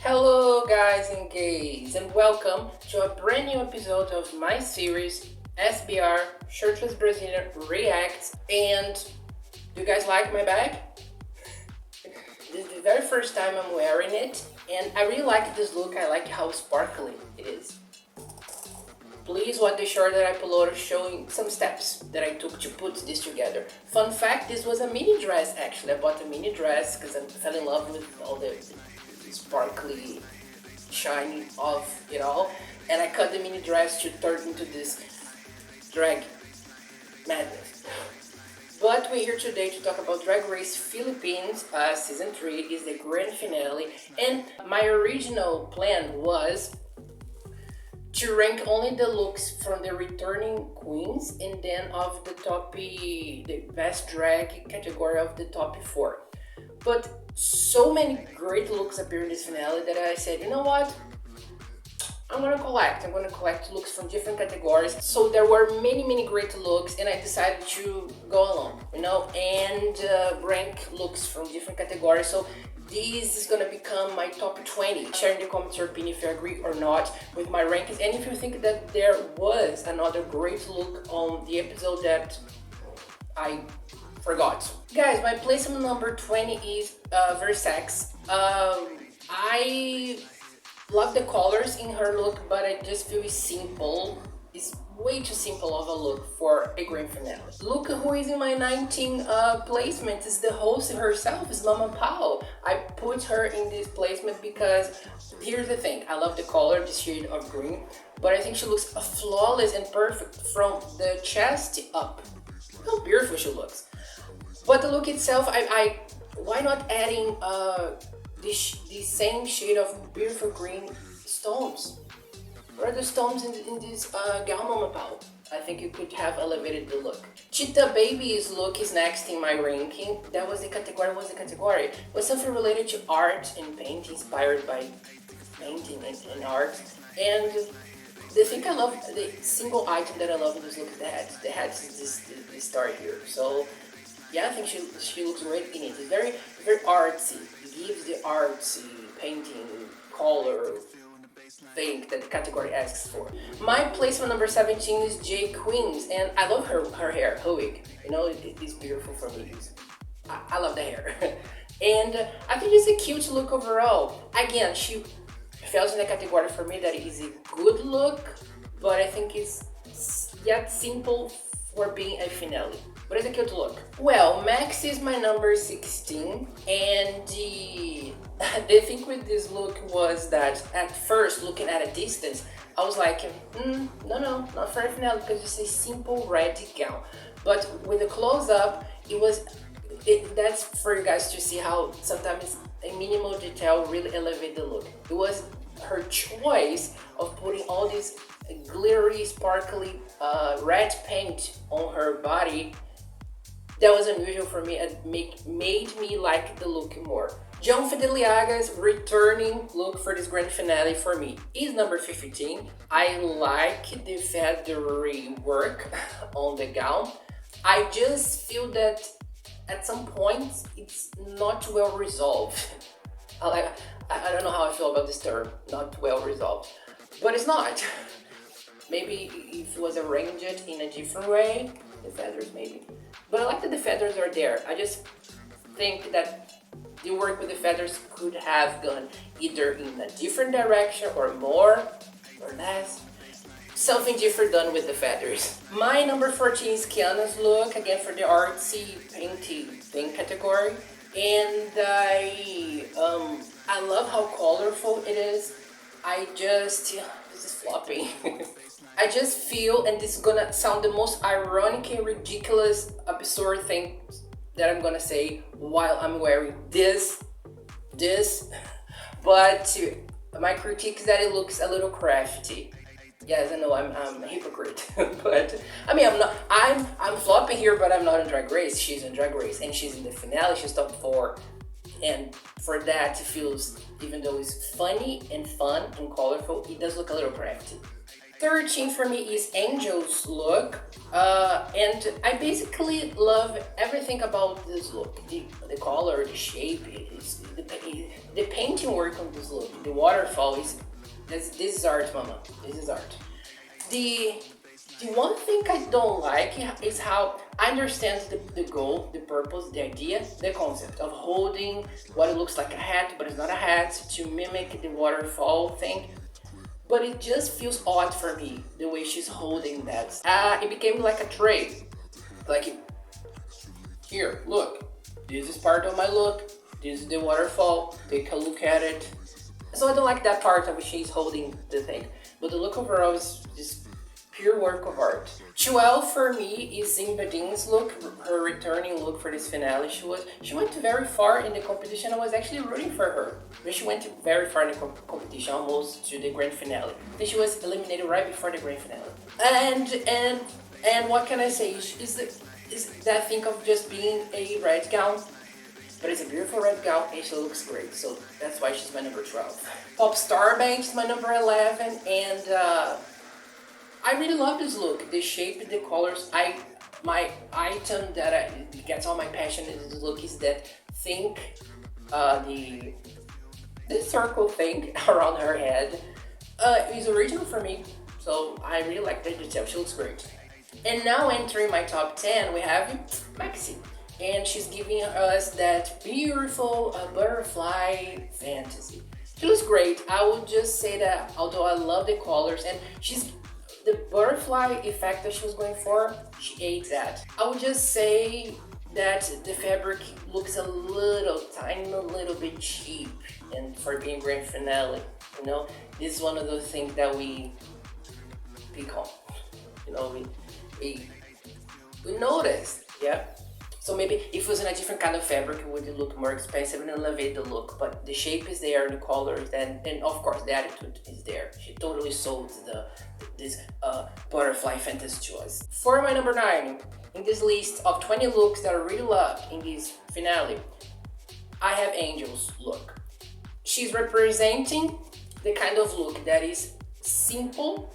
Hello guys and gays, and welcome to a brand new episode of my series SBR Shirtless Brazilian Reacts. And do you guys like my bag? This is the very first time I'm wearing it, and I really like this look. I like how sparkly it is. Please watch the short that I uploaded showing some steps that I took to put this together. Fun fact, this was a mini dress actually. I bought a mini dress because I fell in love with all the sparkly shiny of it all, and I cut the mini dress to turn into this drag madness. But we're here today to talk about Drag Race Philippines. Season 3 is the grand finale, and my original plan was to rank only the looks from the returning queens and then of the best drag category of the top 4. But so many great looks appear in this finale that I said, you know what? I'm gonna collect looks from different categories. So there were many great looks, and I decided to go along, and rank looks from different categories. So this is gonna become my top 20. Share in the comments your opinion if you agree or not with my rankings, and if you think that there was another great look on the episode that I forgot. Guys, my placement number 20 is Versace. I love the colors in her look, but I just feel it's simple. It's way too simple of a look for a grand finale. Look who is in my 19 placement. Is the host herself, is Mama Pao. I put her in this placement because here's the thing. I love the color, the shade of green, but I think she looks flawless and perfect from the chest up. Look how beautiful she looks. But the look itself, why not adding the same shade of beautiful green stones? Where are the stones in this gown, Mama Pao? I think it could have elevated the look. Cheetah Baby's look is next in my ranking. That was the category. It was something related to art and paint, inspired by painting and art. And the thing I love, the single item that I love in this look is the hat. The hat is this star here. So yeah, I think she looks great in it. It's very artsy. It gives the artsy painting color thing that the category asks for. My placement number 17 is J Queens, and I love her hair, her wig. It's beautiful for me. I love the hair. And I think it's a cute look overall. Again, she falls in the category for me that is a good look, but I think it's yet simple for being a finale. But it's a cute look. Well, Maxi is my number 16, and the thing with this look was that at first, looking at a distance, I was like, no, not for a finale, because it's a simple red gown. But with the close-up, that's for you guys to see how sometimes a minimal detail really elevates the look. It was her choice of putting all this glittery, sparkly red paint on her body. That was unusual for me and made me like the look more. John Fideliaga's returning look for this grand finale for me is number 15. I like the feathery work on the gown. I just feel that at some points it's not well resolved. I don't know how I feel about this term, not well resolved, but it's not. Maybe if it was arranged in a different way, the feathers maybe. But I like that the feathers are there. I just think that the work with the feathers could have gone either in a different direction or more or less. Something different done with the feathers. My number 14 is Kiana's look, again for the artsy, painty thing category. And I love how colorful it is. This is flopping. I just feel, and this is gonna sound the most ironic and ridiculous, absurd thing that I'm gonna say while I'm wearing this, but my critique is that it looks a little crafty. Yes, I know I'm a hypocrite, but I mean I'm flopping here, but I'm not in Drag Race. She's in Drag Race, and she's in the finale. She's top 4, and for that it feels, even though it's funny and fun and colorful, it does look a little crafty. 13 for me is Angel's look. And I basically love everything about this look. The color, the shape, the painting work on this look. The waterfall this is art, mama. This is art. The one thing I don't like is how I understand the goal, the purpose, the idea, the concept of holding what it looks like a hat, but it's not a hat, to mimic the waterfall thing. But it just feels odd for me, the way she's holding that. It became like a tray. Like, here, look, this is part of my look, this is the waterfall, take a look at it. So I don't like that part of she's holding the thing. But the look overall is just pure work of art. 12 for me is Zins look, her returning look for this finale. She went very far in the competition. I was actually rooting for her, but she went very far in the competition, almost to the grand finale. Then she was eliminated right before the grand finale. And what can I say? Is that thing of just being a red gown, but it's a beautiful red gown and she looks great. So that's why she's my number 12. Pop Star Bank is my number 11, and I really love this look, the shape, the colors. My item that gets all my passion in this look is that thing, the circle thing around her head. Is original for me, so I really like the detail. She looks great. And now entering my top 10, we have Maxi. And she's giving us that beautiful butterfly fantasy. She looks great. I would just say that although I love the colors and the butterfly effect that she was going for, she ate that. I would just say that the fabric looks a tiny little bit cheap, and for being grand finale, you know, this is one of those things that we pick on, you know, we noticed, yeah. So maybe if it was in a different kind of fabric, it would look more expensive and elevate the look. But the shape is there, the colors, and of course the attitude is there. She totally sold this butterfly fantasy to us. For my number 9, in this list of 20 looks that I really love in this finale, I have Angel's look. She's representing the kind of look that is simple,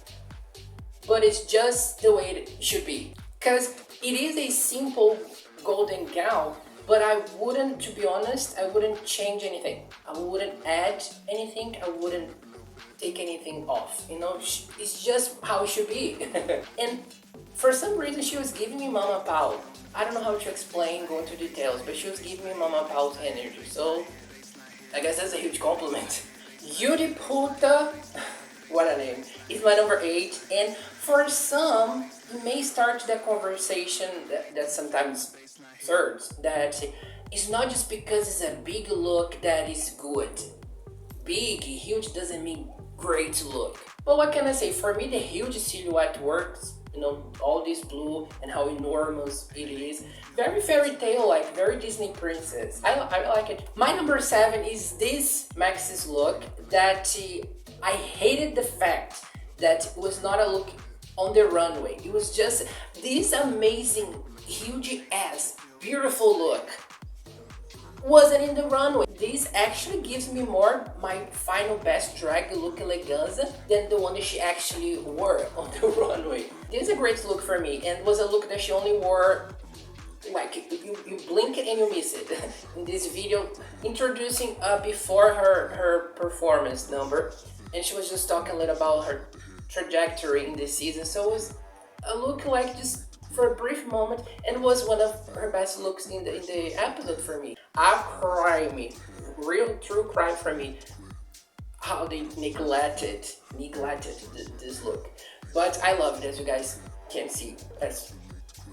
but it's just the way it should be. Because it is a simple golden gown, but I wouldn't, to be honest, I wouldn't change anything. I wouldn't add anything. I wouldn't take anything off. You know, it's just how it should be. And for some reason, she was giving me Mama Pau. I don't know how to explain, go into details, but she was giving me Mama Pau's energy. So I guess that's a huge compliment. Yuri Puta, what a name, is my number 8. And for some, you may start that conversation that sometimes serves, that it's not just because it's a big look that is good. Big, huge doesn't mean great look. But what can I say? For me, the huge silhouette works. You know, all this blue and how enormous it is. Very fairy tale like, very Disney princess. I like it. My number 7 is this Maxi's look that I hated the fact that it was not a look on the runway. It was just this amazing, huge ass, beautiful look wasn't in the runway. This actually gives me more my final best drag look eleganza than the one that she actually wore on the runway. This is a great look for me, and was a look that she only wore like you blink it and you miss it. In this video introducing before her performance number, and she was just talking a little about her trajectory in this season. So it was a look like just for a brief moment, and was one of her best looks in the episode for me. A crime, real true crime for me, how they neglected this look. But I love it, as you guys can see, that's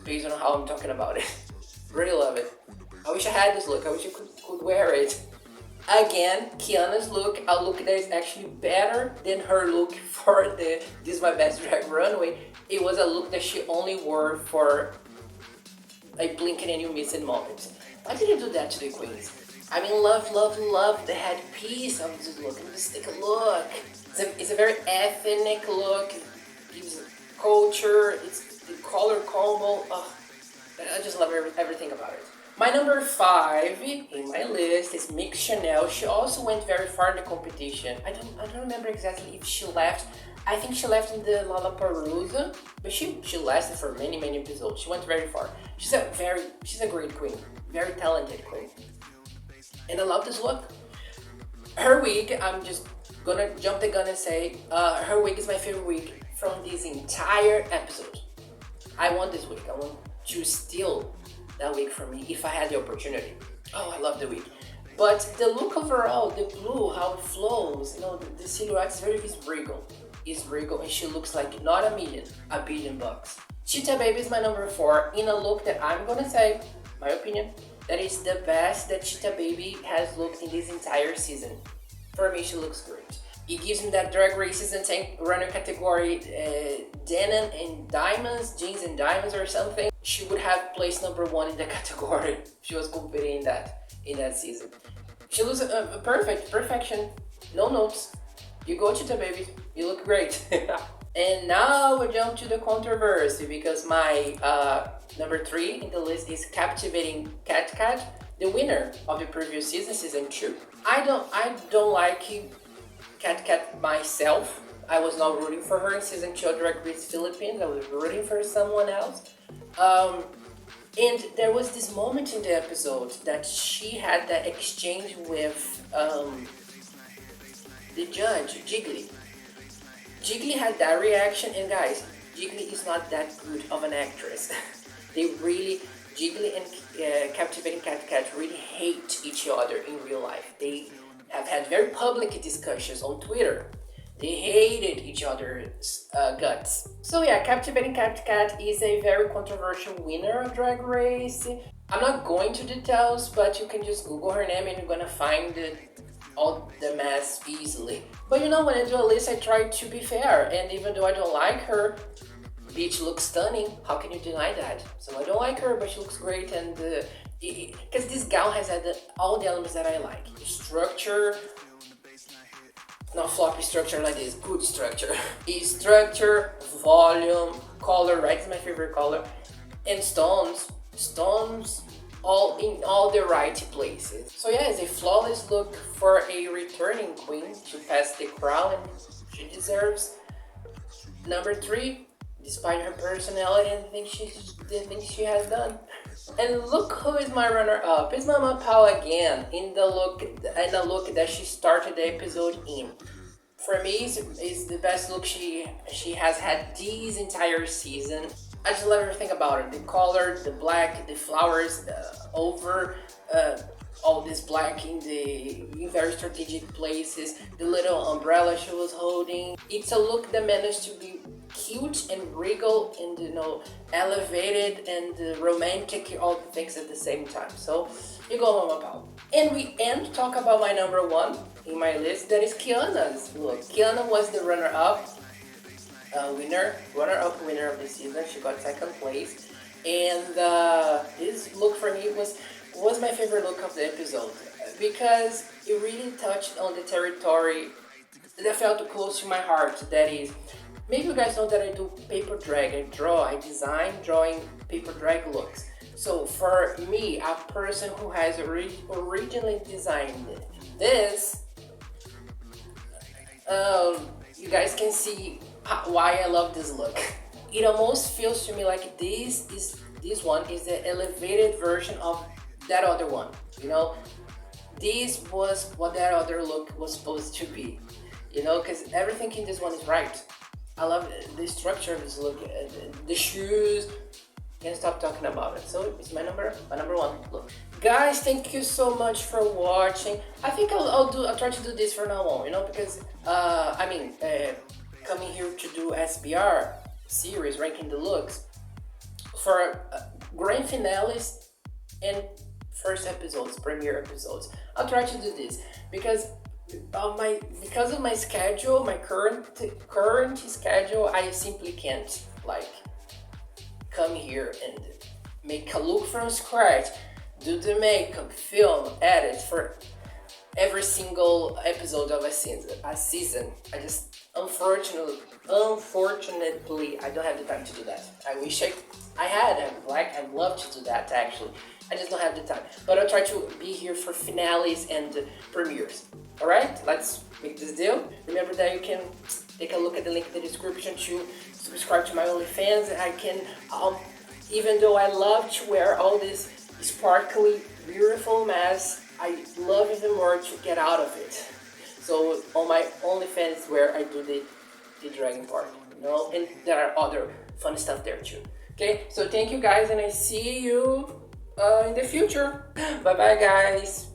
based on how I'm talking about it. Really love it. I wish I had this look. I wish I could wear it. Again, Kiana's look, a look that is actually better than her look for This Is My Best Drag runway. It was a look that she only wore for a blink and you miss it moment. Why did you do that to the queens? I mean, love the headpiece of this look. And just take a look. It's a very ethnic look. It gives culture. It's the color combo. Oh, I just love everything about it. My number 5 in my list is Mix Chanel. She also went very far in the competition. I don't remember exactly if she left. I think she left in the Lollapalooza, but she lasted for many episodes. She went very far. She's a great queen, very talented queen, and I love this look. Her wig, I'm just gonna jump the gun and say, her wig is my favorite wig from this entire episode. I want this wig. I want to steal that wig from me if I had the opportunity. Oh, I love the wig. But the look overall, the blue, how it flows, the silhouette is very regal. It's regal, and she looks like not $1 million, $1 billion bucks. Cheetah Baby is my number 4 in a look that I'm gonna say, my opinion, that is the best that Cheetah Baby has looked in this entire season. For me, she looks great. It gives me that Drag Race Season 10 runner category, denim and diamonds, jeans and diamonds or something. She would have placed number 1 in the category. She was competing in that season. She looks perfection, no notes. You go Cheetah Baby, you look great. And now we jump to the controversy because my number 3 in the list is Captivating Cat Cat, the winner of the previous season 2. I don't like Cat Cat myself. I was not rooting for her in season 2 of Drag Race Philippines. I was rooting for someone else. And there was this moment in the episode that she had that exchange with the judge, Jiggly. Jiggly had that reaction, and guys, Jiggly is not that good of an actress. Jiggly and Captivating Cat Cat really hate each other in real life. They have had very public discussions on Twitter. They hated each other's guts. So yeah, Captivating Cat Cat is a very controversial winner of Drag Race. I'm not going to details, but you can just Google her name and you're gonna find all the mess easily. But when I do a list, I try to be fair, and even though I don't like her, bitch looks stunning. How can you deny that? So I don't like her, but she looks great, and because this gown has had all the elements that I like. Structure, not floppy structure like this, good structure. Structure, volume, color, right? It's my favorite color, and stones all in all the right places. So yeah, it's a flawless look for a returning queen to pass the crown, and she deserves. Number 3, despite her personality and the things she has done. And look who is my runner-up. It's Mama Pao again in the look that she started the episode in. For me, is the best look she has had this entire season. I just love everything about it. The color, the black, the flowers over all this black in very strategic places. The little umbrella she was holding. It's a look that managed to be cute and regal and elevated and romantic, all the things at the same time. So you go Mama Pao. And we end to talk about my number 1 in my list. That is Kiana's look. Kiana was the runner-up winner of the season. She got 2nd place, and this look for me was my favorite look of the episode because it really touched on the territory that felt close to my heart. That is, maybe you guys know that I do paper drag. I design drawing paper drag looks. So for me, a person who has originally designed this, you guys can see why I love this look. It almost feels to me like this one is the elevated version of that other one. This was what that other look was supposed to be. Because everything in this one is right. I love the structure of this look, the shoes. Can't stop talking about it. So it's my number 1 look. Guys, thank you so much for watching. I think I'll try to do this from now on. Because coming here to do SBR series, ranking the looks for grand finales and first episodes, premiere episodes. I'll try to do this because of my schedule, my current schedule. I simply can't come here and make a look from scratch, do the makeup, film, edit for every single episode of a season. I just unfortunately I don't have the time to do that. I wish I had. I'd love to do that actually. I just don't have the time. But I'll try to be here for finales and premieres. All right, let's make this deal. Remember that you can take a look at the link in the description to subscribe to my OnlyFans. I can, even though I love to wear all this sparkly, beautiful mess, I love even more to get out of it. So on my OnlyFans where I do the dragging part, you know, and there are other fun stuff there too. Okay, so thank you guys, and I see you in the future. Bye bye, guys.